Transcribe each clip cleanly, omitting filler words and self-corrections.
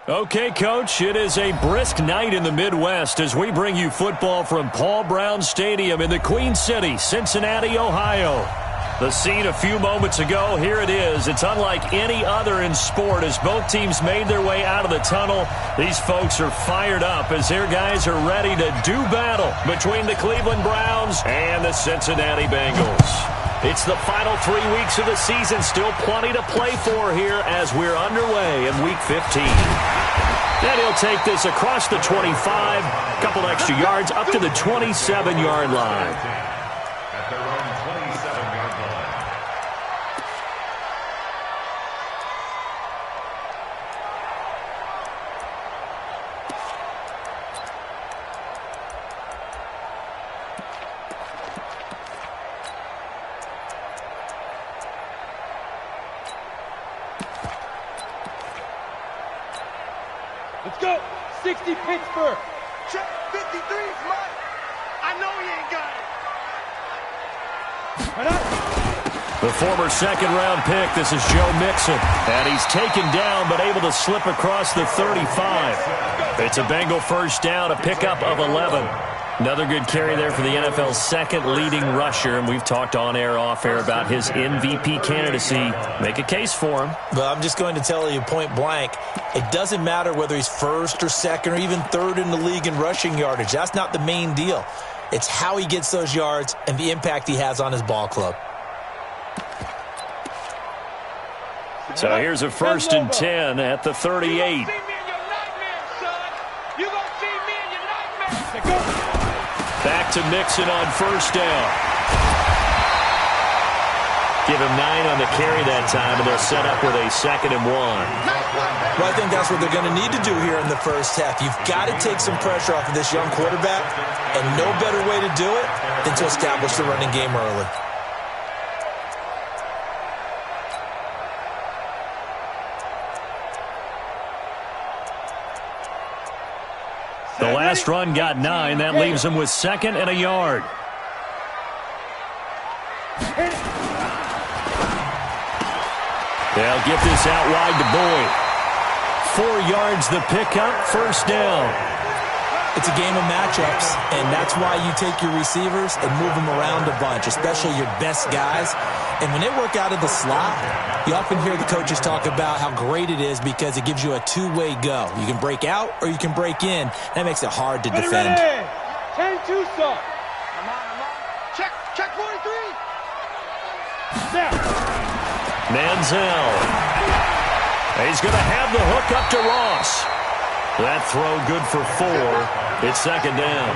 Okay, Coach, it is a brisk night in the Midwest as we bring you football from Paul Brown Stadium in the Queen City, Cincinnati, Ohio. The scene a few moments ago, here it is. It's unlike any other in sport as both teams made their way out of the tunnel. These folks are fired up as their guys are ready to do battle between the Cleveland Browns and the Cincinnati Bengals. It's the final 3 weeks of the season. Still plenty to play for here as we're underway in Week 15. And he'll take this across the 25, a couple extra yards up to the 27-yard line. At their own 27-yard line. Let's go. 60 Pittsburgh. Check 53 is mine. I know he ain't got it. The former second-round pick, this is Joe Mixon. And he's taken down but able to slip across the 35. It's a Bengal first down, a pickup of 11. Another good carry there for the NFL's second leading rusher, and we've talked on air, off air about his MVP candidacy. Make a case for him. Well, I'm just going to tell you point blank, it doesn't matter whether he's first or second or even third in the league in rushing yardage. That's not the main deal. It's how he gets those yards and the impact he has on his ball club. So here's a 1st and 10 at the 38. Back to Mixon on first down. Give him 9 on the carry that time, and they'll set up with a 2nd and 1. Well, I think that's what they're going to need to do here in the first half. You've got to take some pressure off of this young quarterback, and no better way to do it than to establish the running game early. The last run got 9. That leaves him with 2nd and a yard. They'll get this out wide to Boyd. 4 yards the pickup, first down. It's a game of matchups, and that's why you take your receivers and move them around a bunch, especially your best guys. And when they work out of the slot, you often hear the coaches talk about how great it is because it gives you a two-way go. You can break out or you can break in. That makes it hard to defend. 10-2 stop. I'm on. Check 43. Now. Manziel. He's going to have the hook up to Ross. That throw good for 4. It's 2nd down.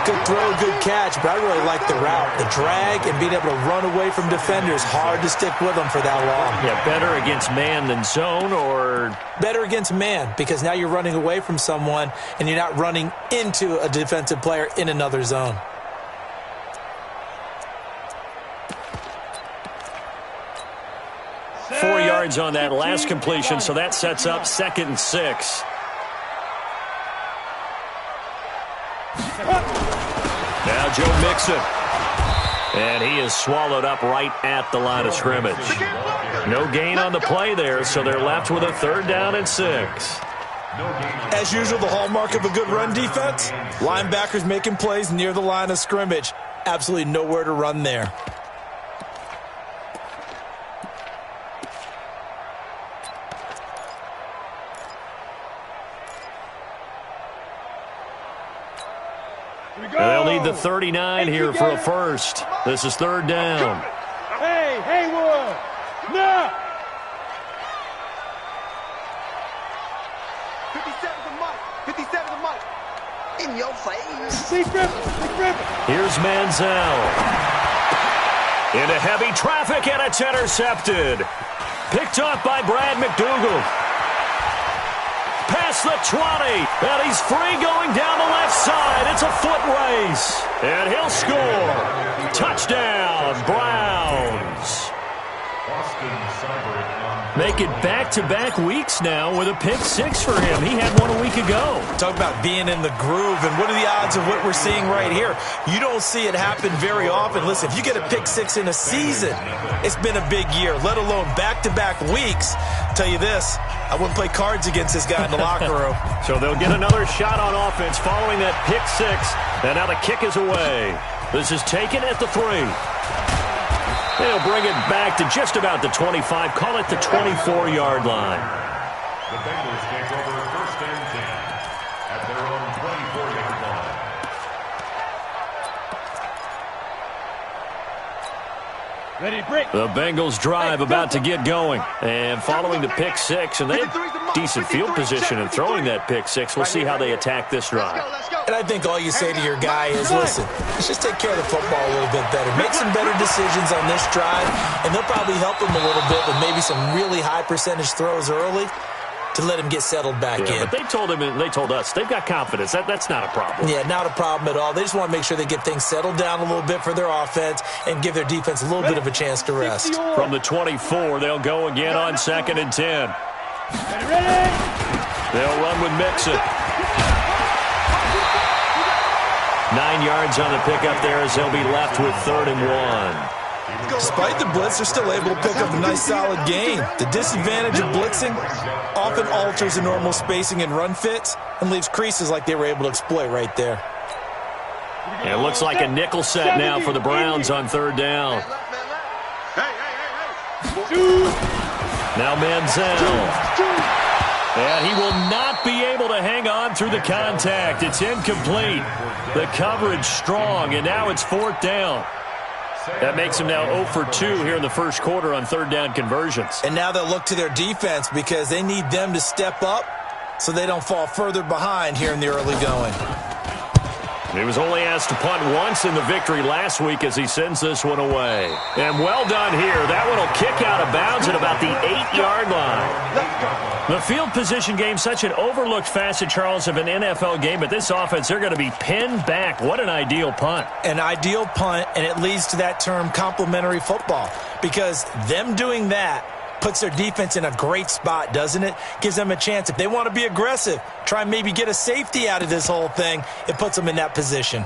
Good throw, good catch, but I really like the route. The drag and being able to run away from defenders, hard to stick with them for that long. Yeah, better against man than zone, or? Better against man, because now you're running away from someone and you're not running into a defensive player in another zone. Four yards on that last completion, so that sets up 2nd and 6. Now Joe Mixon. And he is swallowed up right at the line of scrimmage. No gain on the play there, so they're left with a 3rd down and 6. As usual, the hallmark of a good run defense, linebackers making plays near the line of scrimmage. Absolutely nowhere to run there. They'll need the 39 here for a first. This is 3rd down. Hey, Haywood. No. 57 to Mike. 57 to Mike. In your face. Big Griffin. Here's Manziel. Into heavy traffic, and it's intercepted. Picked up by Brad McDougal. Past the 20, and he's free going down the left side. It's a foot race, and he'll score. Touchdown, Browns. Make it back-to-back weeks now with a pick six for him. He had one a week ago. Talk about being in the groove, and what are the odds of what we're seeing right here? You don't see it happen very often. Listen, if you get a pick six in a season, it's been a big year, let alone back-to-back weeks. I'll tell you this, I wouldn't play cards against this guy in the locker room. So they'll get another shot on offense following that pick six, and now the kick is away. This is taken at the 3. They'll bring it back to just about the 25. Call it the 24-yard line. The Bengals take over 1st and 10 at their own 24-yard line. Ready, break. The Bengals drive about to get going. And following the pick six, and they have decent field position in throwing that pick six. We'll see how they attack this drive. And I think all you say to your guy is, listen, let's just take care of the football a little bit better. Make some better decisions on this drive, and they'll probably help him a little bit with maybe some really high percentage throws early to let him get settled back in. But they told him, and they told us, they've got confidence. That's not a problem. Yeah, not a problem at all. They just want to make sure they get things settled down a little bit for their offense and give their defense a little bit of a chance to rest. From the 24, they'll go again on 2nd and 10. Ready. They'll run with Mixon. 9 yards on the pickup there as they'll be left with 3rd and 1. Despite the blitz, they're still able to pick up a nice solid gain. The disadvantage of blitzing often alters the normal spacing and run fits and leaves creases like they were able to exploit right there. And it looks like a nickel set now for the Browns on 3rd down. Now Manziel. And he will not be able to hang on through the contact. It's incomplete. The coverage strong, and now it's 4th down. That makes him now 0 for 2 here in the first quarter on 3rd down conversions. And now they'll look to their defense because they need them to step up so they don't fall further behind here in the early going. He was only asked to punt once in the victory last week as he sends this one away. And well done here. That one will kick out of bounds at about the 8-yard line. The field position game, such an overlooked facet, Charles, of an NFL game. But this offense, they're going to be pinned back. What an ideal punt. An ideal punt, and it leads to that term complementary football. Because them doing that puts their defense in a great spot, doesn't it? Gives them a chance. If they want to be aggressive, try and maybe get a safety out of this whole thing, it puts them in that position.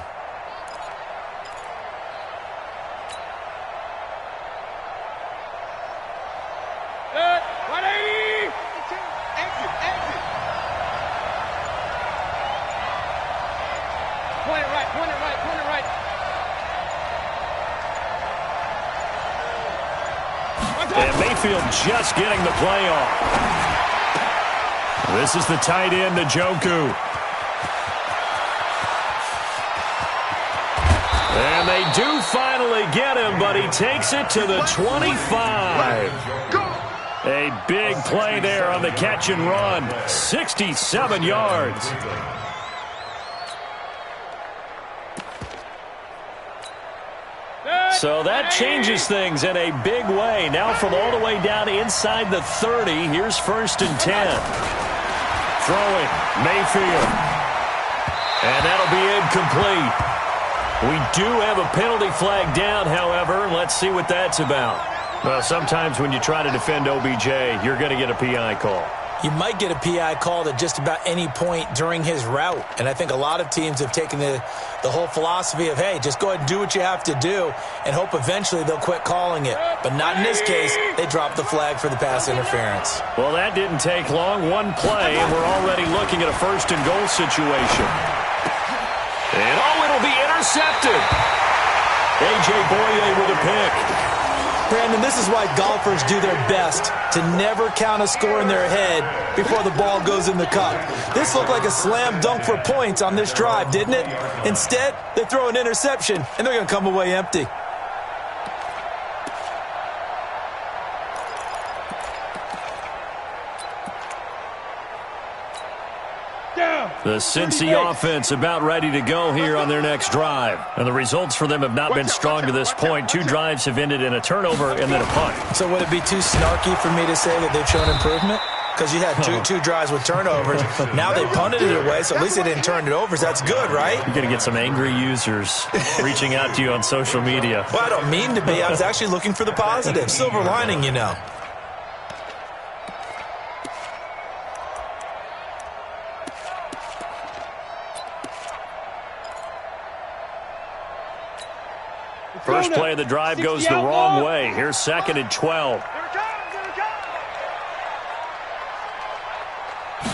And Mayfield just getting the play off. This is the tight end, Njoku. And they do finally get him, but he takes it to the 25. A big play there on the catch and run. 67 yards. So that changes things in a big way. Now from all the way down inside the 30, here's 1st and 10. Throwing, Mayfield. And that'll be incomplete. We do have a penalty flag down, however. Let's see what that's about. Well, sometimes when you try to defend OBJ, you're going to get a PI call. You might get a PI called at just about any point during his route. And I think a lot of teams have taken the whole philosophy of, hey, just go ahead and do what you have to do and hope eventually they'll quit calling it. But not in this case. They dropped the flag for the pass interference. Well, that didn't take long. One play, and we're already looking at a 1st and goal situation. And, it'll be intercepted. A.J. Boye with a pick. Brandon, this is why golfers do their best to never count a score in their head before the ball goes in the cup. This looked like a slam dunk for points on this drive, didn't it? Instead, they throw an interception, and they're going to come away empty. The Cincy offense about ready to go here on their next drive. And the results for them have not been strong to this point. 2 drives have ended in a turnover and then a punt. So would it be too snarky for me to say that they've shown improvement? because you had two drives with turnovers. Now they punted it away, so at least they didn't turn it over, so that's good, right? You're going to get some angry users reaching out to you on social media. Well, I don't mean to be. I was actually looking for the positive. Silver lining, you know. First play of the drive goes the wrong way. Here's 2nd and 12.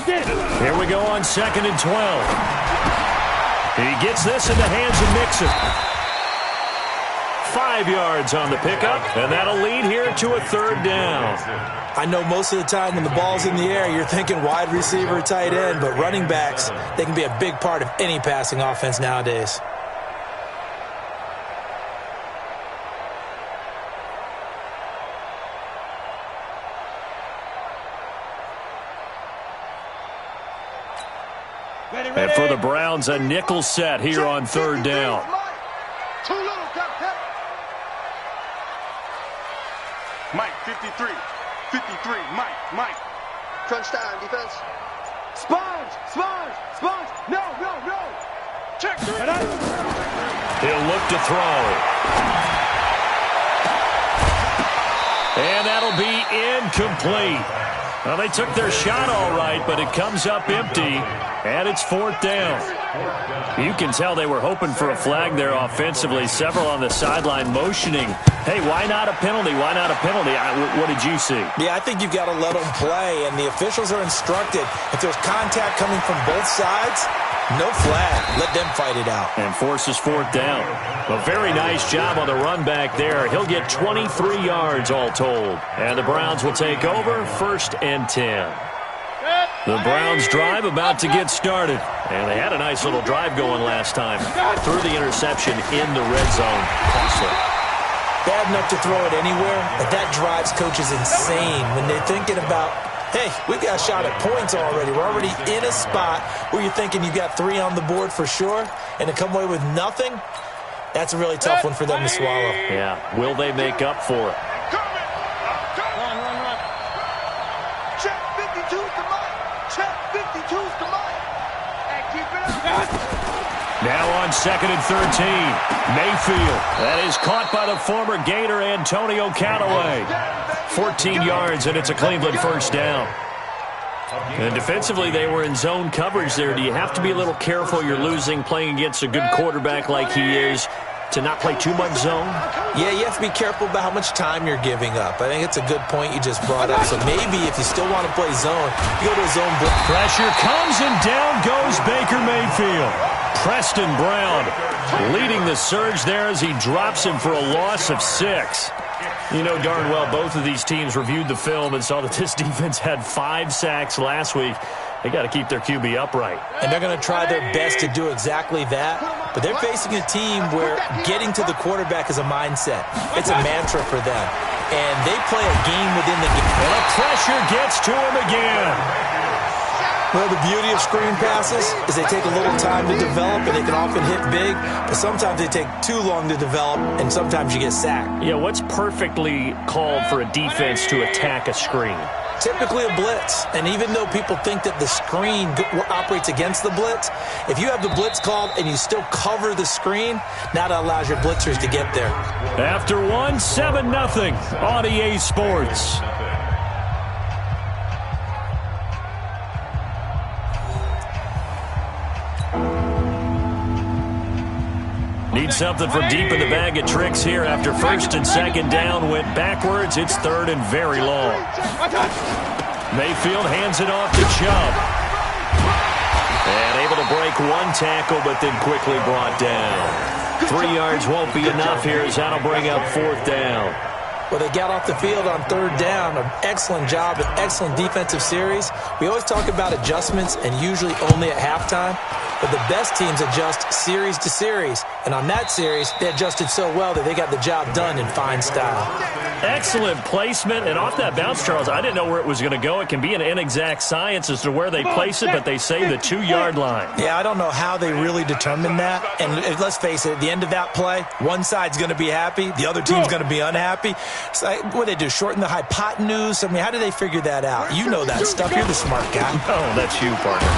Here we go on 2nd and 12. He gets this in the hands of Mixon. 5 yards on the pickup, and that'll lead here to a 3rd down. I know most of the time when the ball's in the air, you're thinking wide receiver, tight end, but running backs, they can be a big part of any passing offense nowadays. And for the Browns, a nickel set here on 3rd down. Mike, 53. 53. Mike. Crunch time, defense. Sponge. No. Check 3. He'll look to throw. And that'll be incomplete. Well, they took their shot all right, but it comes up empty, and it's 4th down. You can tell they were hoping for a flag there offensively. Several on the sideline motioning, hey, why not a penalty? Why not a penalty? What did you see? Yeah, I think you've got to let them play, and the officials are instructed. If there's contact coming from both sides, no flag. Let them fight it out. And forces 4th down. A very nice job on the run back there. He'll get 23 yards all told. And the Browns will take over 1st and 10. The Browns drive about to get started. And they had a nice little drive going last time. Threw the interception in the red zone. Costly. Bad enough to throw it anywhere, but that drives coaches insane when they're thinking about, hey, we've got a shot at points already. We're already in a spot where you're thinking you've got 3 on the board for sure, and to come away with nothing, that's a really tough one for them to swallow. Yeah, will they make up for it? Run. Check 52's the Mike. Check 52's the Mike. And keep it up. Now on 2nd and 13. Mayfield. That is caught by the former Gator Antonio Callaway. 14 yards, and it's a Cleveland 1st down. And defensively, they were in zone coverage there. Do you have to be a little careful? You're losing, playing against a good quarterback like he is, to not play too much zone? Yeah, you have to be careful about how much time you're giving up. I think it's a good point you just brought up. So maybe if you still want to play zone, you go to a zone block. Pressure comes, and down goes Baker Mayfield. Preston Brown leading the surge there as he drops him for a loss of 6. You know darn well both of these teams reviewed the film and saw that this defense had 5 sacks last week. They got to keep their QB upright. And they're going to try their best to do exactly that. But they're facing a team where getting to the quarterback is a mindset. It's a mantra for them. And they play a game within the game. And the pressure gets to him again. Well, the beauty of screen passes is they take a little time to develop, and they can often hit big, but sometimes they take too long to develop, and sometimes you get sacked. Yeah, what's perfectly called for a defense to attack a screen? Typically a blitz, and even though people think that the screen operates against the blitz, if you have the blitz called and you still cover the screen, now that allows your blitzers to get there. After 7-0 on EA Sports. Need something from deep in the bag of tricks here after 1st and 2nd down went backwards. It's 3rd and very long. Mayfield hands it off to Chubb. And able to break 1 tackle, but then quickly brought down. 3 yards won't be enough here as that'll bring up 4th down. Well, they got off the field on 3rd down. An excellent job, an excellent defensive series. We always talk about adjustments, and usually only at halftime. But the best teams adjust series to series. And on that series, they adjusted so well that they got the job done in fine style. Excellent placement. And off that bounce, Charles, I didn't know where it was going to go. It can be an inexact science as to where they place it, but they say the 2-yard line. Yeah, I don't know how they really determine that. And let's face it, at the end of that play, one side's going to be happy, the other team's going to be unhappy. It's like, what they do, shorten the hypotenuse? I mean, how do they figure that out? You know that stuff. You're the smart guy. Oh, that's you, partner.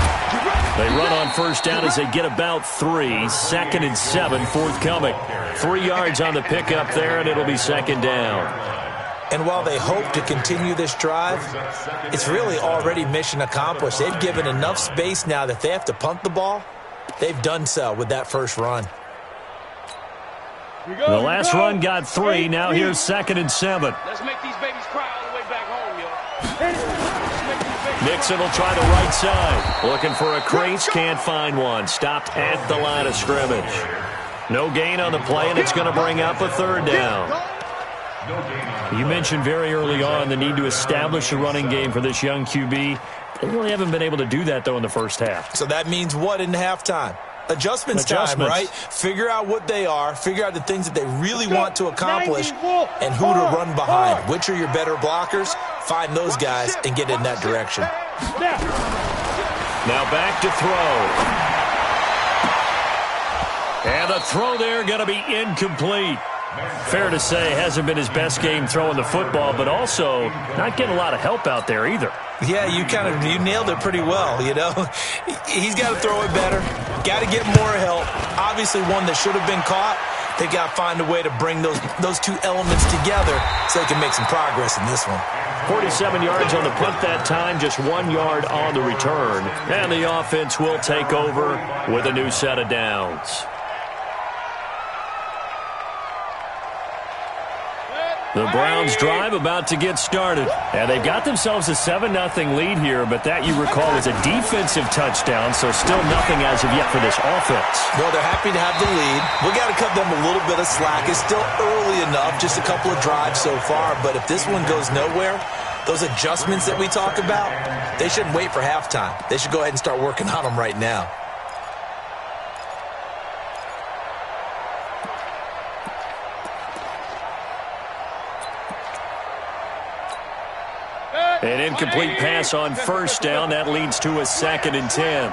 They run on first down as they get about 3. 2nd and 7 forthcoming. 3 yards on the pickup there, and it'll be 2nd down. And while they hope to continue this drive, it's really already mission accomplished. They've given enough space now that they have to punt the ball. They've done so with that first run. The last run got 3. Now here's 2nd and 7. Let's make these babies cry all the way back home, yo. Nixon will try the right side. Looking for a crease, can't find one. Stopped at the line of scrimmage. No gain on the play, and it's going to bring up a 3rd down. You mentioned very early on the need to establish a running game for this young QB. They really haven't been able to do that, though, in the first half. So that means what in halftime? Adjustments time, right? Figure out what they are, figure out the things that they really want to accomplish, and who to run behind. Which are your better blockers? Find those guys and get in that direction. Now back to throw. And the throw there going to be incomplete. Fair to say, hasn't been his best game throwing the football, but also not getting a lot of help out there either. Yeah, you nailed it pretty well, you know. He's got to throw it better. Got to get more help. Obviously one that should have been caught. They got to find a way to bring those two elements together so they can make some progress in this one. 47 yards on the punt that time, just 1 yard on the return. And the offense will take over with a new set of downs. The Browns drive about to get started. And they've got themselves a 7-0 lead here, but that, you recall, was a defensive touchdown, so still nothing as of yet for this offense. Well, they're happy to have the lead. We got to cut them a little bit of slack. It's still early enough, just a couple of drives so far, but if this one goes nowhere, those adjustments that we talk about, they shouldn't wait for halftime. They should go ahead and start working on them right now. An incomplete pass on first down. That leads to a 2nd and 10.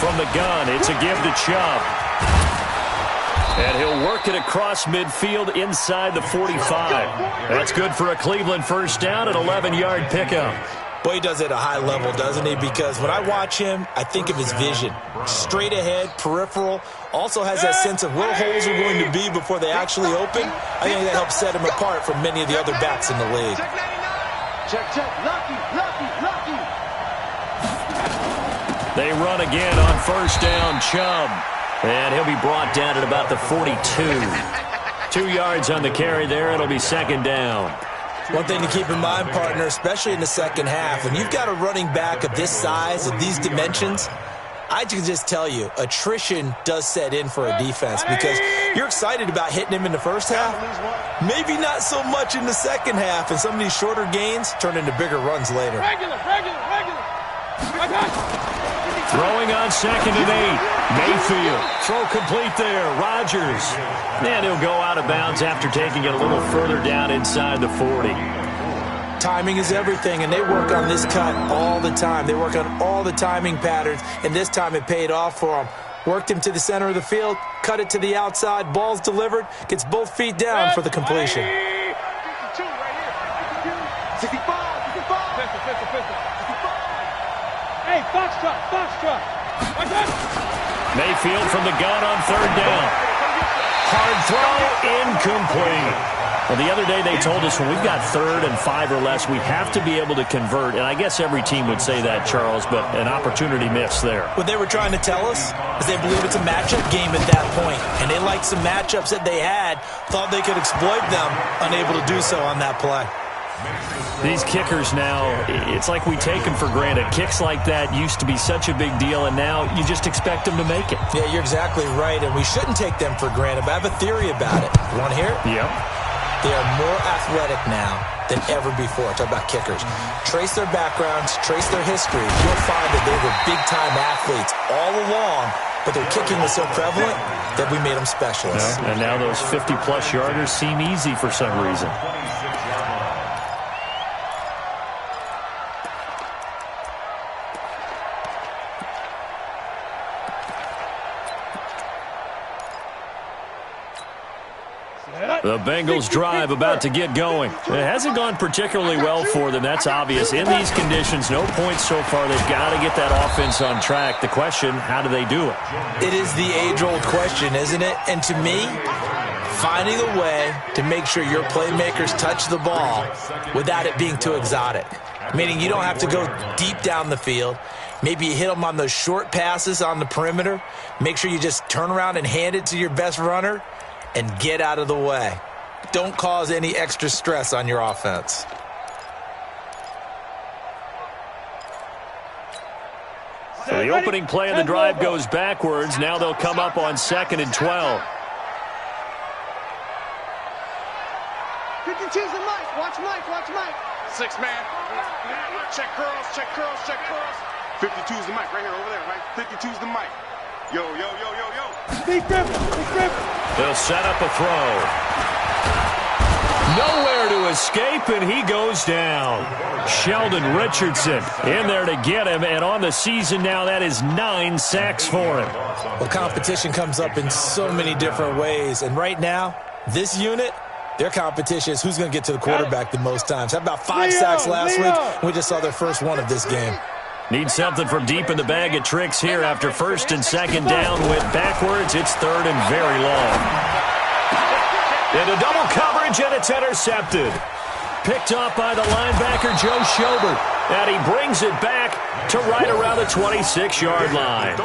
From the gun, it's a give to Chubb. And he'll work it across midfield inside the 45. That's good for a Cleveland first down, an 11-yard pickup. Boy, he does it at a high level, doesn't he? Because when I watch him, I think of his vision. Straight ahead, peripheral. Also has that sense of where holes are going to be before they actually open. I think that helps set him apart from many of the other backs in the league. Check, lucky. They run again on first down, Chubb. And he'll be brought down at about the 42. 2 yards on the carry there. It'll be 2nd down. One thing to keep in mind, partner, especially in the second half, when you've got a running back of this size, of these dimensions, I can just tell you, attrition does set in for a defense because you're excited about hitting him in the first half. Maybe not so much in the second half, and some of these shorter gains turn into bigger runs later. Regular. Throwing on 2nd and 8. Mayfield. Throw complete there. Rodgers. And he'll go out of bounds after taking it a little further down inside the 40. Timing is everything, and they work on this cut all the time. They work on all the timing patterns, and this time it paid off for them. Worked him to the center of the field, cut it to the outside, ball's delivered, gets both feet down for the completion. 52 right here. 65. Pistol. Hey, Foxtrot. Mayfield from the gun on 3rd down. Hard throw, incomplete. Well, the other day they told us when we've got 3rd and 5 or less, we have to be able to convert. And I guess every team would say that, Charles, but an opportunity missed there. What they were trying to tell us is they believe it's a matchup game at that point. And they liked some matchups that they had, thought they could exploit them, unable to do so on that play. These kickers now, it's like we take them for granted. Kicks like that used to be such a big deal, and now you just expect them to make it. Yeah, you're exactly right, and we shouldn't take them for granted, but I have a theory about it. You want to hear it? Yep. They are more athletic now than ever before. Talk about kickers. Trace their backgrounds, trace their history. You'll find that they were big-time athletes all along, but their kicking was so prevalent that we made them specialists. Yeah, and now those 50-plus yarders seem easy for some reason. The Bengals drive about to get going. It hasn't gone particularly well for them. That's obvious. In these conditions, no points so far. They've got to get that offense on track. The question, how do they do it? It is the age-old question, isn't it? And to me, finding a way to make sure your playmakers touch the ball without it being too exotic. Meaning you don't have to go deep down the field. Maybe you hit them on those short passes on the perimeter. Make sure you just turn around and hand it to your best runner and get out of the way. Don't cause any extra stress on your offense. So the opening play of the drive goes backwards. Now they'll come up on 2nd and 12. 52's the Mike. Watch Mike. Watch Mike. 6 man. Check curls. Check curls. Check curls. 52's the Mike right here over there, right? 52's the Mike. Yo, yo, yo, yo, yo. Big Griffin. They'll set up a throw. Nowhere to escape, and he goes down. Sheldon Richardson in there to get him, and on the season now, that is 9 sacks for him. Well, competition comes up in so many different ways, and right now, this unit, their competition is who's going to get to the quarterback the most times. How about 5 sacks last week? We just saw their first one of this game. Need something from deep in the bag of tricks here after 1st and 2nd down. Went backwards. It's 3rd and very long. Into double coverage, and it's intercepted. Picked off by the linebacker, Joe Schobert. And he brings it back to right around the 26-yard line.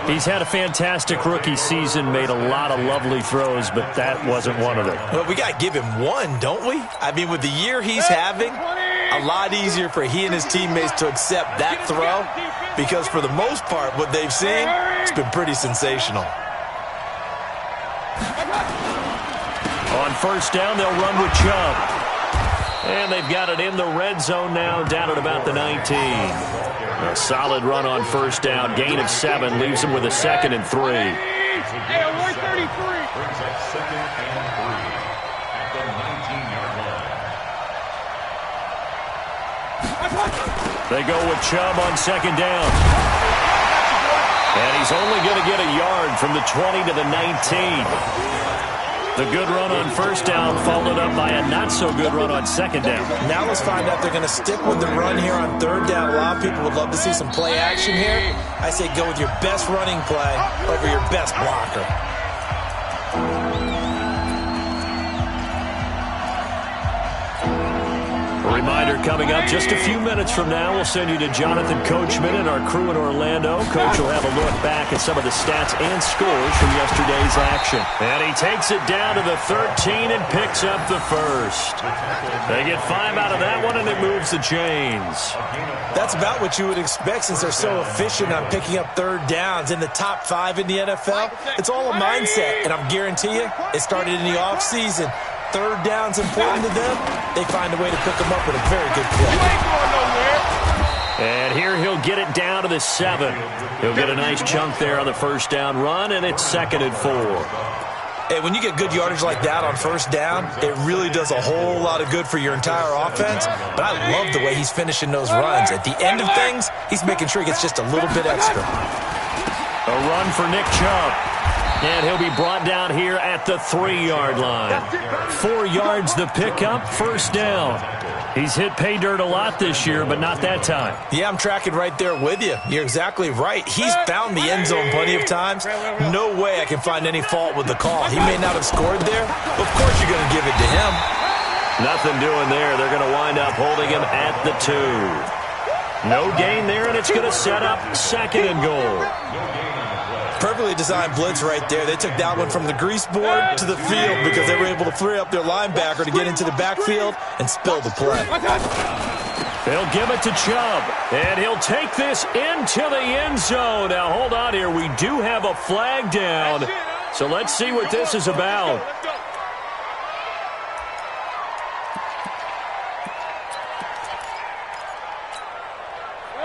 He's had a fantastic rookie season, made a lot of lovely throws, but that wasn't one of them. Well, we got to give him one, don't we? I mean, with the year he's having, a lot easier for he and his teammates to accept that throw because for the most part, what they've seen, it's been pretty sensational. On 1st down, they'll run with Chubb. And they've got it in the red zone now, down at about the 19. A solid run on 1st down. Gain of 7 leaves them with a 2nd and 3. Hey, 133. Brings up 2nd and 3 at the 19-yard line. They go with Chubb on 2nd down. And he's only going to get a yard from the 20 to the 19. The good run on 1st down followed up by a not-so-good run on 2nd down. Now let's find out if they're going to stick with the run here on 3rd down. A lot of people would love to see some play action here. I say go with your best running play over your best blocker. A reminder coming up just a few minutes from now. We'll send you to Jonathan Coachman and our crew in Orlando. Coach will have a look back at some of the stats and scores from yesterday's action. And he takes it down to the 13 and picks up the 1st. They get 5 out of that one, and it moves the chains. That's about what you would expect since they're so efficient on picking up 3rd downs in the top 5 in the NFL. It's all a mindset, and I'm guarantee you it started in the offseason. 3rd down's important to them. They find a way to pick them up with a very good play. And here he'll get it down to the 7. He'll get a nice chunk there on the 1st down run, and it's 2nd and 4. Hey, when you get good yardage like that on 1st down, it really does a whole lot of good for your entire offense. But I love the way he's finishing those runs. At the end of things, he's making sure he gets just a little bit extra. A run for Nick Chubb. And he'll be brought down here at the 3-yard line. 4 yards the pickup, 1st down. He's hit pay dirt a lot this year, but not that time. Yeah, I'm tracking right there with you. You're exactly right. He's found the end zone plenty of times. No way I can find any fault with the call. He may not have scored there, but of course you're going to give it to him. Nothing doing there. They're going to wind up holding him at the 2. No gain there, and it's going to set up 2nd and goal. Perfectly designed blitz right there. They took that one from the grease board to the field because they were able to free up their linebacker to get into the backfield and spill the play. They'll give it to Chubb, and he'll take this into the end zone. Now, hold on here. We do have a flag down, so let's see what this is about.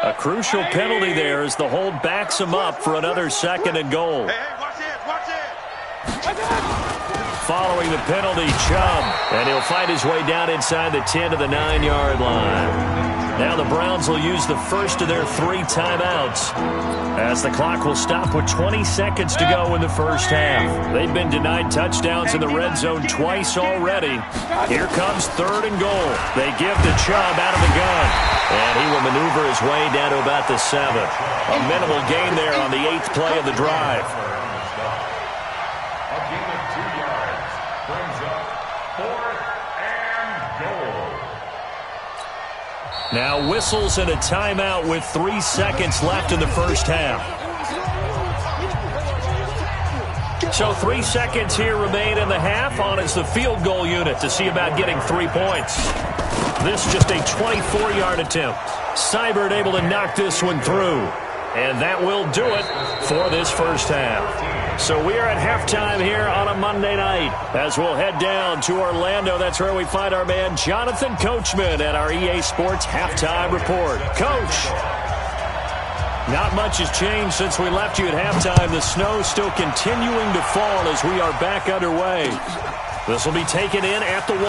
A crucial penalty there as the hold backs him up for another 2nd and goal. Hey, watch it, watch it. following the penalty, Chubb. And he'll fight his way down inside the 10 to the 9-yard line. Now the Browns will use the first of their 3 timeouts as the clock will stop with 20 seconds to go in the first half. They've been denied touchdowns in the red zone twice already. Here comes 3rd and goal. They give to Chubb out of the gun, and he will maneuver his way down to about the 7. A minimal gain there on the 8th play of the drive. A gain of 2 yards brings up 4th and goal. Now whistles and a timeout with 3 seconds left in the first half. So 3 seconds here remain in the half. On is the field goal unit to see about getting 3 points. This just a 24-yard attempt. Seibert able to knock this one through. And that will do it for this first half. So we are at halftime here on a Monday night as we'll head down to Orlando. That's where we find our man Jonathan Coachman at our EA Sports Halftime Report. Coach, not much has changed since we left you at halftime. The snow still continuing to fall as we are back underway. This will be taken in at the 1.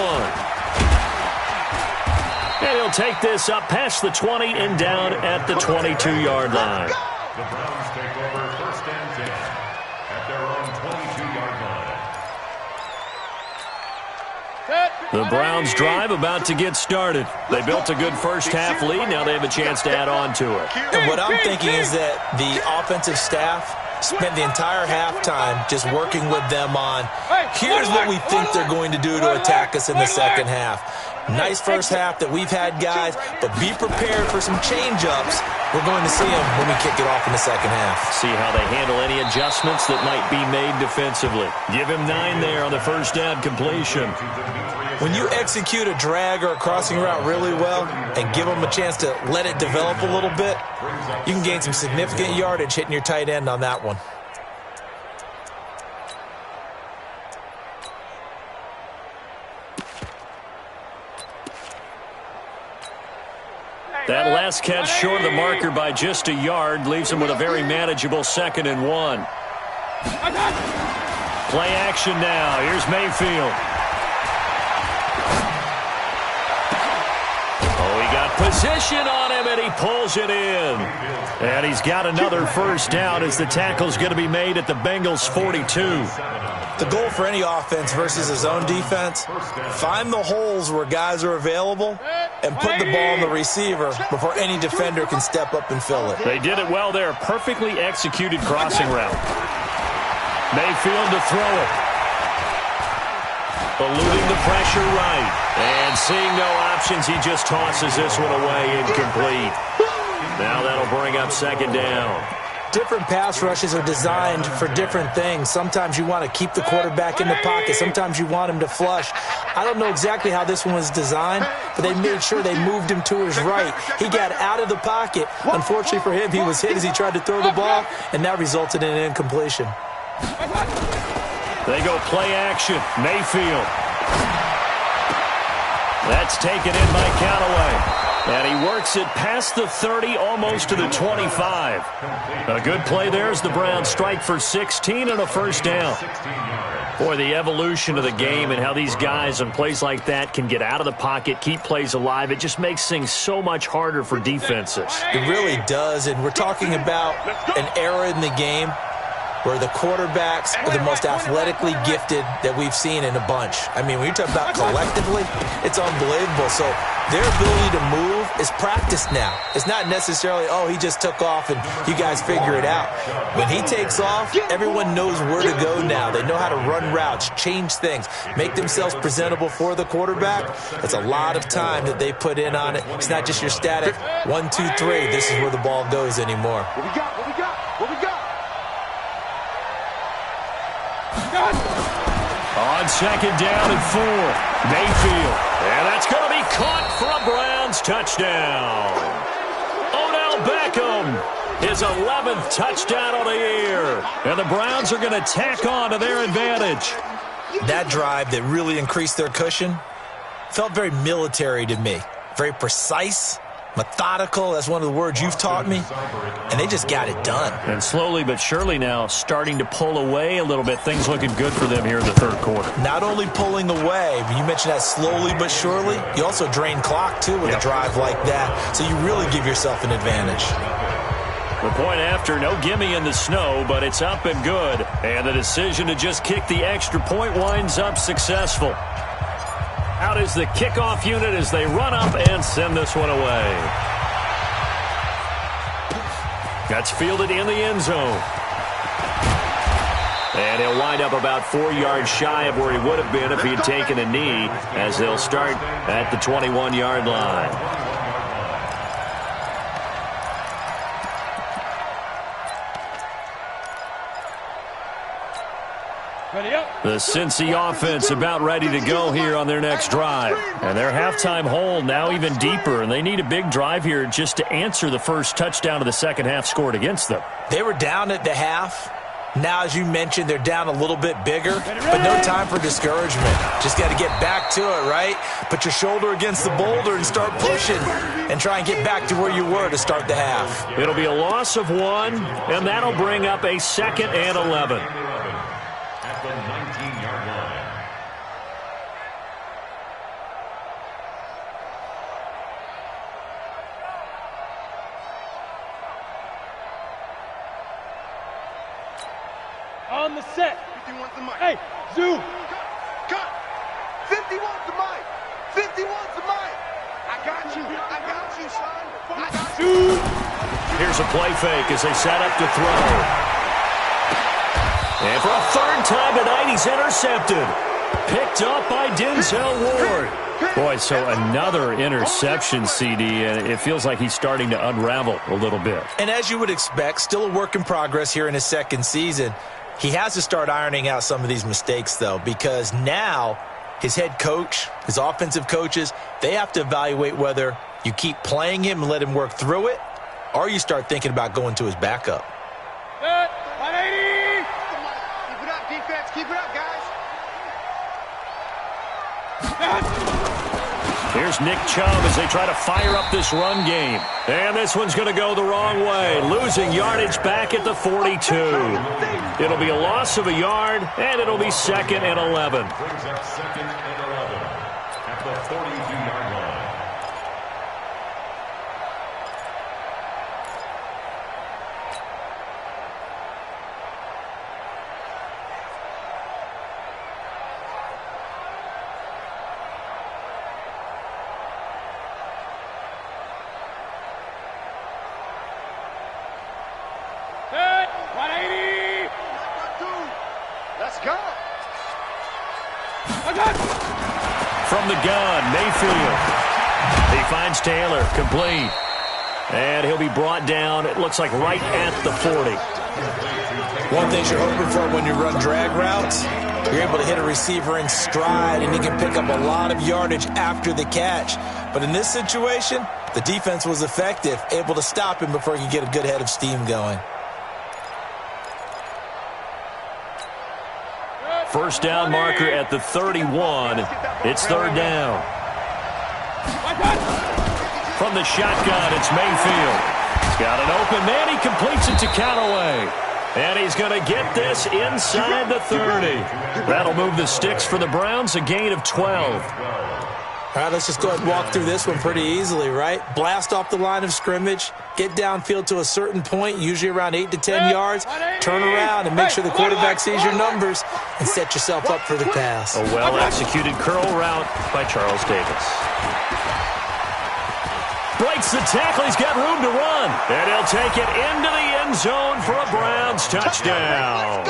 And he'll take this up past the 20 and down at the 22-yard line. The Browns take over 1st and 10 at their own 22-yard line. The Browns drive about to get started. They built a good first half lead. Now they have a chance to add on to it. And what I'm thinking is that the offensive staff spent the entire halftime just working with them on, here's what we think they're going to do to attack us in the second half. Nice first half that we've had, guys, but be prepared for some change-ups. We're going to see them when we kick it off in the second half. See how they handle any adjustments that might be made defensively. Give him 9 there on the first down completion. When you execute a drag or a crossing route really well and give them a chance to let it develop a little bit, you can gain some significant yardage hitting your tight end on that one. That last catch short of the marker by just a yard leaves him with a very manageable 2nd and 1. Play action now. Here's Mayfield. Oh, he got position on him, and he pulls it in. And he's got another first down as the tackle's going to be made at the Bengals' 42. The goal for any offense versus a zone defense, find the holes where guys are available and put the ball on the receiver before any defender can step up and fill it. They did it well there. Perfectly executed crossing route. Mayfield to throw it. Eluding the pressure right. And seeing no options, he just tosses this one away incomplete. Now that'll bring up 2nd down. Different pass rushes are designed for different things. Sometimes you want to keep the quarterback in the pocket. Sometimes you want him to flush. I don't know exactly how this one was designed, but they made sure they moved him to his right. He got out of the pocket. Unfortunately for him, he was hit as he tried to throw the ball, and that resulted in an incompletion. They go play action. Mayfield. That's taken in by Callaway. And he works it past the 30, almost to the 25. A good play there as the Browns strike for 16 and a first down. Boy, the evolution of the game and how these guys on plays like that can get out of the pocket, keep plays alive, it just makes things so much harder for defenses. It really does, and we're talking about an era in the game where the quarterbacks are the most athletically gifted that we've seen in a bunch. I mean, when you talk about collectively, it's unbelievable. So their ability to move is practiced now. It's not necessarily, oh, he just took off and you guys figure it out. When he takes off, everyone knows where to go now. They know how to run routes, change things, make themselves presentable for the quarterback. It's a lot of time that they put in on it. It's not just your static 1, 2, 3. This is where the ball goes anymore. What we got? What we got? What we got? On 2nd down and 4, Mayfield. And that's going to be caught for a Browns touchdown. Odell Beckham, his 11th touchdown of the year. And the Browns are going to tack on to their advantage. That drive that really increased their cushion felt very military to me. Very precise, Methodical, that's one of the words you've taught me. And they just got it done. And slowly but surely now starting to pull away a little bit. Things looking good for them here in the third quarter. Not only pulling away, you mentioned that slowly but surely, you also drain clock, too, with a drive like that. So you really give yourself an advantage. The point after, no gimme in the snow, but it's up and good. And the decision to just kick the extra point winds up successful. Out is the kickoff unit as they run up and send this one away. That's fielded in the end zone. And he'll wind up about 4 yards shy of where he would have been if he had taken a knee, as they'll start at the 21-yard line. The Cincy offense about ready to go here on their next drive. And their halftime hole now even deeper, and they need a big drive here just to answer the first touchdown of the second half scored against them. They were down at the half. Now, as you mentioned, they're down a little bit bigger, but no time for discouragement. Just got to get back to it, right? Put your shoulder against the boulder and start pushing and try and get back to where you were to start the half. It'll be a loss of 1, and that'll bring up a 2nd and 11. At the 19-yard line. On the set. 51's the mic. Hey, zoom. Cut. 51's the mic. 51's the mic. I got you. I got you, son. I got you. Zoom. Here's a play fake as they set up to throw. And for a third time tonight, he's intercepted. Picked up by Denzel Ward. Boy, so another interception, CD, and it feels like he's starting to unravel a little bit. And as you would expect, still a work in progress here in his second season. He has to start ironing out some of these mistakes, though, because now his head coach, his offensive coaches, they have to evaluate whether you keep playing him and let him work through it, or you start thinking about going to his backup. 180. Keep it up, defense. Keep it up, guys. Here's Nick Chubb as they try to fire up this run game. And this one's going to go the wrong way, losing yardage back at the 42. It'll be a loss of a yard, and it'll be 2nd and 11. Brings up 2nd and 11 at the 42-yard line. Set. 180. Let's go. From the gun, Mayfield. He finds Taylor, complete. And he'll be brought down, it looks like right at the 40. One thing you're hoping for when you run drag routes, you're able to hit a receiver in stride, and he can pick up a lot of yardage after the catch. But in this situation, the defense was effective, able to stop him before he could get a good head of steam going. First down marker at the 31. It's third down. From the shotgun, it's Mayfield. He's got an open man. He completes it to Callaway. And he's going to get this inside the 30. That'll move the sticks for the Browns, a gain of 12. All right, let's just go ahead and walk through this one pretty easily, right? Blast off the line of scrimmage, get downfield to a certain point, usually around 8 to 10 yards, turn around and make sure the quarterback sees your numbers and set yourself up for the pass. A well-executed curl route by Charles Davis. Breaks the tackle. He's got room to run. And he'll take it into the end zone for a Browns touchdown.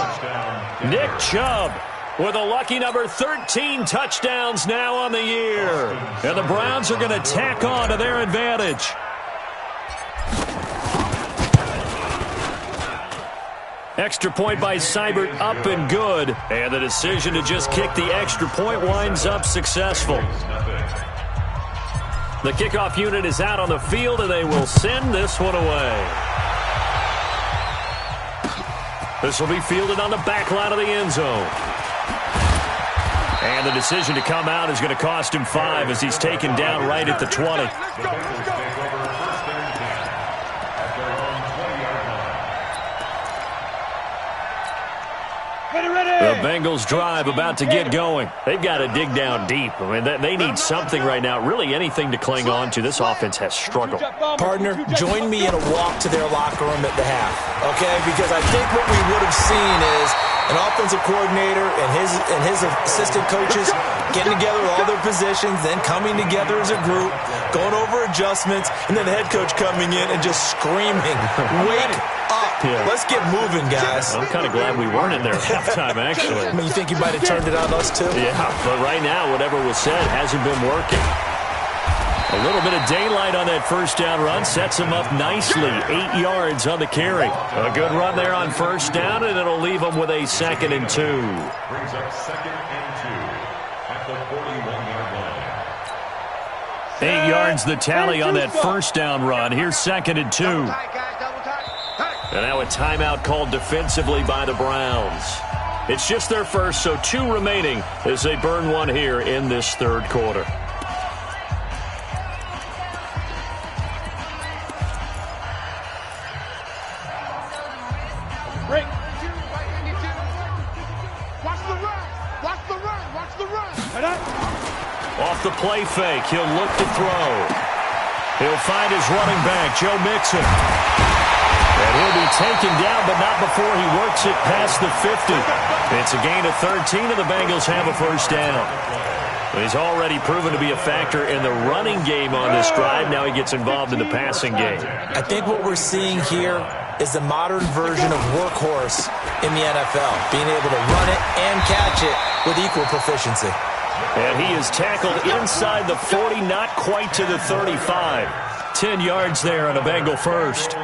Nick Chubb with a lucky number 13 touchdowns now on the year. And the Browns are going to tack on to their advantage. Extra point by Seibert, up and good. And the decision to just kick the extra point winds up successful. The kickoff unit is out on the field, and they will send this one away. This will be fielded on the back line of the end zone. And the decision to come out is going to cost him 5 as he's taken down right at the 20. Let's go. The Bengals drive about to get going. They've got to dig down deep. I mean, they need something right now, really anything to cling on to. This offense has struggled. Partner, join me in a walk to their locker room at the half, okay? Because I think what we would have seen is an offensive coordinator and his assistant coaches getting together all their positions, then coming together as a group, going over adjustments, and then the head coach coming in and just screaming, "Wake up. Yeah. Let's get moving, guys." I'm kind of glad we weren't in there at halftime, actually. I mean, you think you might have turned it on us, too? Yeah, but right now, whatever was said hasn't been working. A little bit of daylight on that first down run sets him up nicely. 8 yards on the carry. A good run there on first down, and it'll leave him with a 2nd and 2. Brings up 2nd and 2 at the 41-yard line. 8 yards the tally on that first down run. Here's 2nd and 2. Double tight, guys, double tight. And now a timeout called defensively by the Browns. It's just their first, so 2 remaining as they burn one here in this third quarter. Break. Watch the run. Watch the run. Watch the run. Head up. Off the play fake, he'll look to throw. He'll find his running back, Joe Mixon. And he'll be taken down, but not before he works it past the 50. It's a gain of 13, and the Bengals have a first down. He's already proven to be a factor in the running game on this drive. Now he gets involved in the passing game. I think what we're seeing here is the modern version of workhorse in the NFL, being able to run it and catch it with equal proficiency. And he is tackled inside the 40, not quite to the 35. 10 yards there on a Bengal first.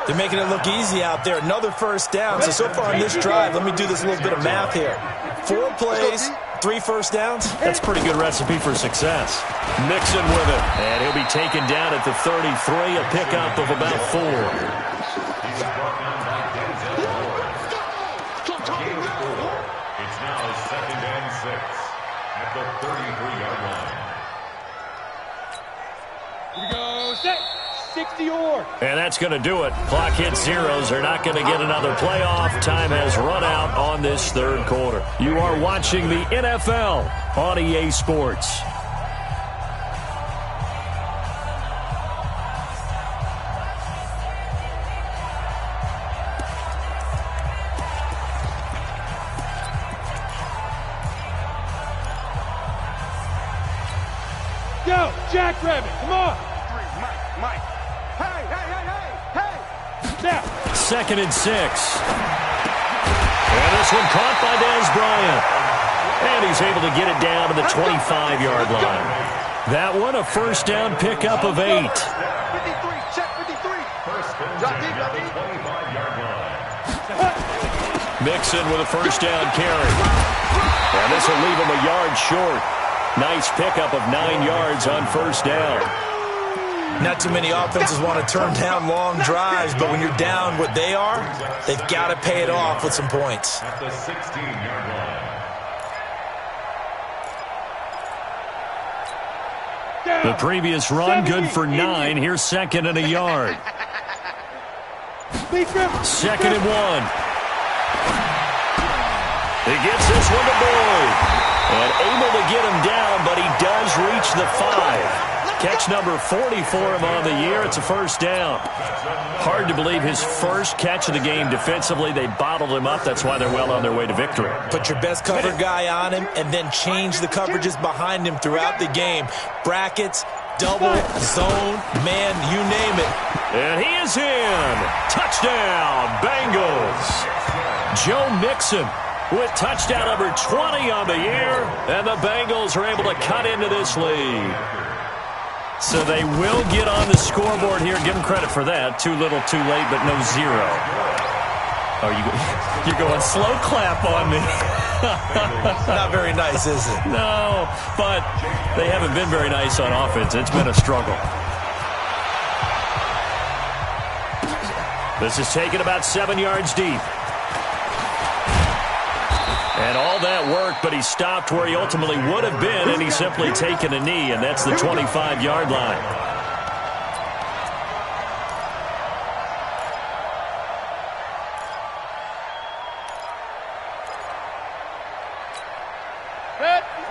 They're making it look easy out there. Another first down. So far on this drive, let me do this little bit of math here. 4 plays, 3 first downs. That's a pretty good recipe for success. Mixon with it. And he'll be taken down at the 33, a pickup of about 4. He's brought down by Denzel Ward. Gain of 4. It's now 2nd and 6 at the 33-yard line. Here we go. Set. 60 or. And that's going to do it. Clock hits zeros. They're not going to get another playoff. Time has run out on this third quarter. You are watching the NFL on EA Sports. Go. Jackrabbit. Come on. Mike. Hey. Now. 2nd and 6. And this one caught by Dez Bryant. And he's able to get it down to the 25-yard line. That one, a first down pickup of 8. 53. Check 53. First and 10 at the 25-yard line. Mixon with a first down carry. And this will leave him a yard short. Nice pickup of 9 yards on first down. Not too many offenses want to turn down long drives, but when you're down what they are, they've got to pay it off with some points. At the 16-yard line. The previous run, good for 9. Here's 2nd and a yard. 2nd and 1. He gets this one to Boyd. And able to get him down, but he does reach the 5. Catch number 40 for him on the year. It's a first down. Hard to believe his first catch of the game defensively. They bottled him up. That's why they're well on their way to victory. Put your best cover guy on him and then change the coverages behind him throughout the game. Brackets, double, zone, man, you name it. And he is in. Touchdown, Bengals. Joe Mixon with touchdown number 20 on the year. And the Bengals are able to cut into this lead. So they will get on the scoreboard here. Give them credit for that. Too little, too late, but no 0. Oh, you're going slow clap on me. Not very nice, is it? No, but they haven't been very nice on offense. It's been a struggle. This is taken about 7 yards deep. And all that worked, but he stopped where he ultimately would have been, and he's simply taken a knee, and that's the 25-yard line.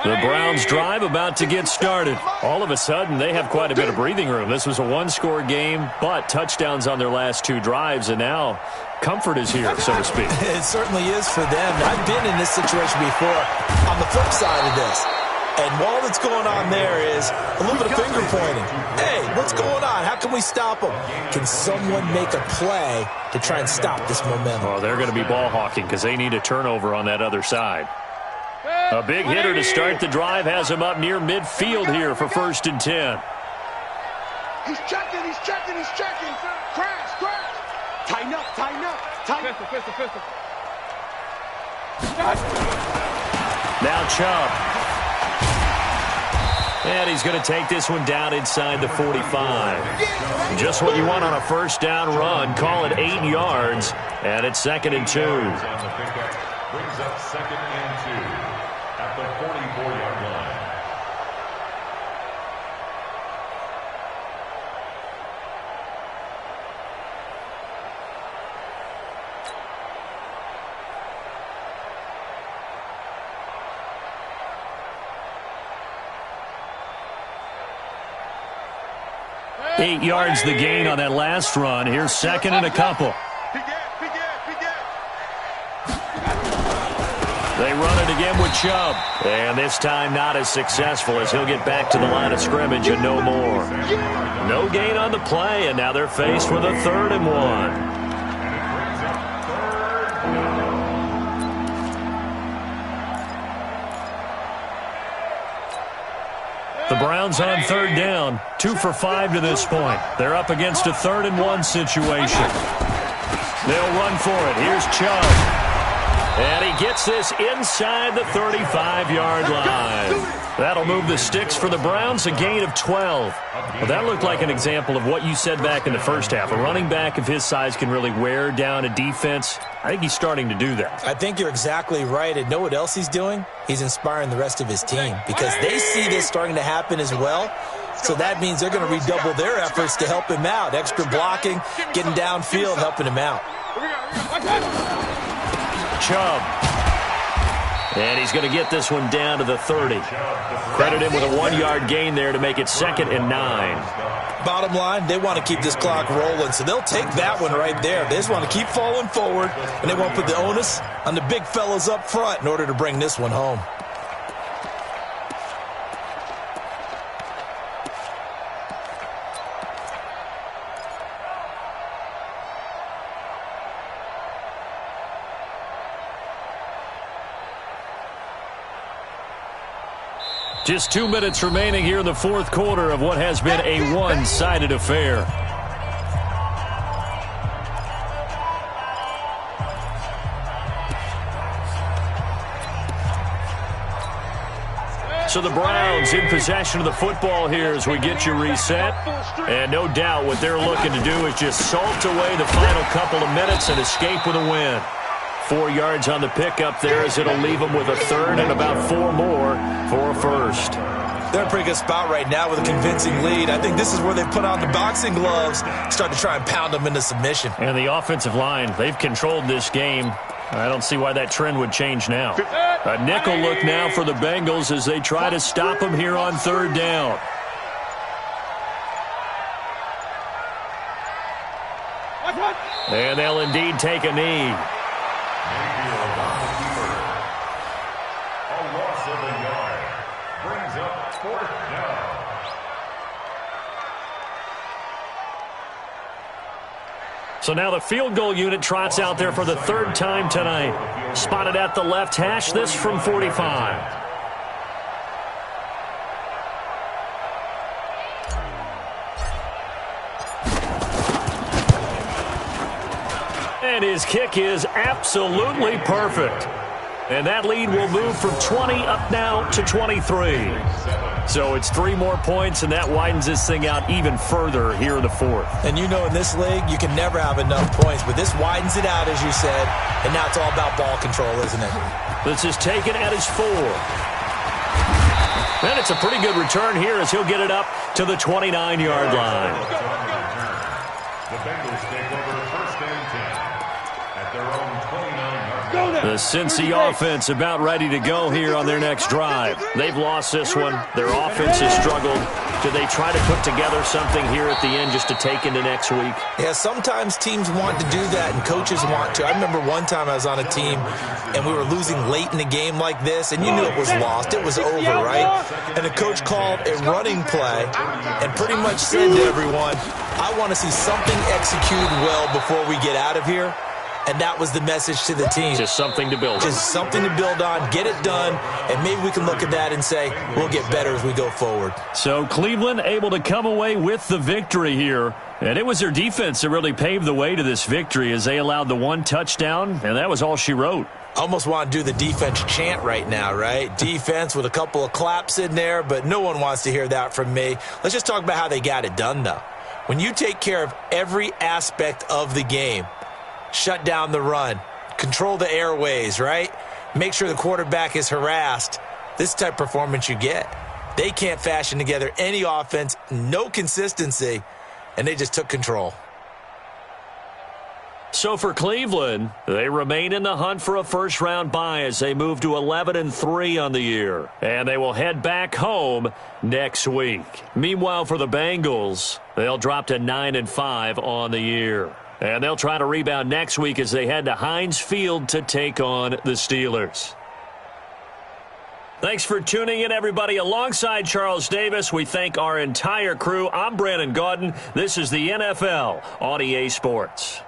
The Browns drive about to get started. All of a sudden, they have quite a bit of breathing room. This was a one-score game, but touchdowns on their last two drives, and now comfort is here, so to speak. It certainly is for them. I've been in this situation before on the flip side of this. And all that's going on there is a little bit of finger pointing. Hey, what's going on? How can we stop them? Can someone make a play to try and stop this momentum? Well, they're going to be ball hawking because they need a turnover on that other side. A big hitter to start the drive has him up near midfield here for 1st and 10. He's checking, he's checking, he's checking. Crash, crash. Tighten up, tighten up, tighten up. Pistol. Now Chubb. And he's going to take this one down inside the 45. Just what you want on a first down run. Call it 8 yards. And it's 2nd and 2. Brings up 2nd and 2 at the 44-yard line. Eight yards the gain on that last run. Here's 2nd and a couple. They run it again with Chubb. And this time not as successful as he'll get back to the line of scrimmage and no more. No gain on the play, and now they're faced with a 3rd and 1. The Browns on 3rd down, 2 for 5 to this point. They're up against a 3rd and 1 situation. They'll run for it. Here's Chubb. And he gets this inside the 35-yard line. That'll move the sticks for the Browns, a gain of 12. Well, that looked like an example of what you said back in the first half. A running back of his size can really wear down a defense. I think he's starting to do that. I think you're exactly right. And know what else he's doing? He's inspiring the rest of his team because they see this starting to happen as well. So that means they're going to redouble their efforts to help him out. Extra blocking, getting downfield, helping him out. Chubb. And he's going to get this one down to the 30. Credit him with a 1-yard gain there to make it 2nd and 9. Bottom line, they want to keep this clock rolling, so they'll take that one right there. They just want to keep falling forward, and they won't put the onus on the big fellas up front in order to bring this one home. Just 2 minutes remaining here in the 4th quarter of what has been a one-sided affair. So the Browns in possession of the football here as we get you reset. And no doubt what they're looking to do is just salt away the final couple of minutes and escape with a win. 4 yards on the pickup there as it'll leave them with a 3rd and about 4 more for a 1st. They're in a pretty good spot right now with a convincing lead. I think this is where they put on the boxing gloves, start to try and pound them into submission. And the offensive line, they've controlled this game. I don't see why that trend would change now. A nickel look now for the Bengals as they try to stop them here on 3rd down. And they'll indeed take a knee. A loss of a yard brings up 4th down. So now the field goal unit trots out there for the 3rd time tonight. Spotted at the left hash, this from 45. And his kick is absolutely perfect. And that lead will move from 20 up now to 23. So it's 3 more points, and that widens this thing out even further here in the 4th. And you know in this league, you can never have enough points, but this widens it out, as you said, and now it's all about ball control, isn't it? This is taken at his 4. And it's a pretty good return here as he'll get it up to the 29-yard line. The Bengals take over 1st and 10 at their own 29-yard line. The Cincy offense about ready to go here on their next drive. They've lost this one. Their offense has struggled. Do they try to put together something here at the end just to take into next week? Yeah, sometimes teams want to do that and coaches want to. I remember one time I was on a team and we were losing late in the game like this, and you knew it was lost. It was over, right? And the coach called a running play and pretty much said to everyone, I want to see something executed well before we get out of here. And that was the message to the team. Just something to build on. Just something to build on, get it done, and maybe we can look at that and say, we'll get better as we go forward. So Cleveland able to come away with the victory here. And it was their defense that really paved the way to this victory as they allowed the one touchdown, and that was all she wrote. Almost want to do the defense chant right now, right? Defense with a couple of claps in there, but no one wants to hear that from me. Let's just talk about how they got it done, though. When you take care of every aspect of the game, shut down the run, control the airways, right? Make sure the quarterback is harassed. This type of performance you get. They can't fashion together any offense, no consistency, and they just took control. So for Cleveland, they remain in the hunt for a first-round bye as they move to 11-3 on the year. And they will head back home next week. Meanwhile, for the Bengals, they'll drop to 9-5 on the year. And they'll try to rebound next week as they head to Heinz Field to take on the Steelers. Thanks for tuning in, everybody. Alongside Charles Davis, we thank our entire crew. I'm Brandon Gaudin. This is the NFL on EA Sports.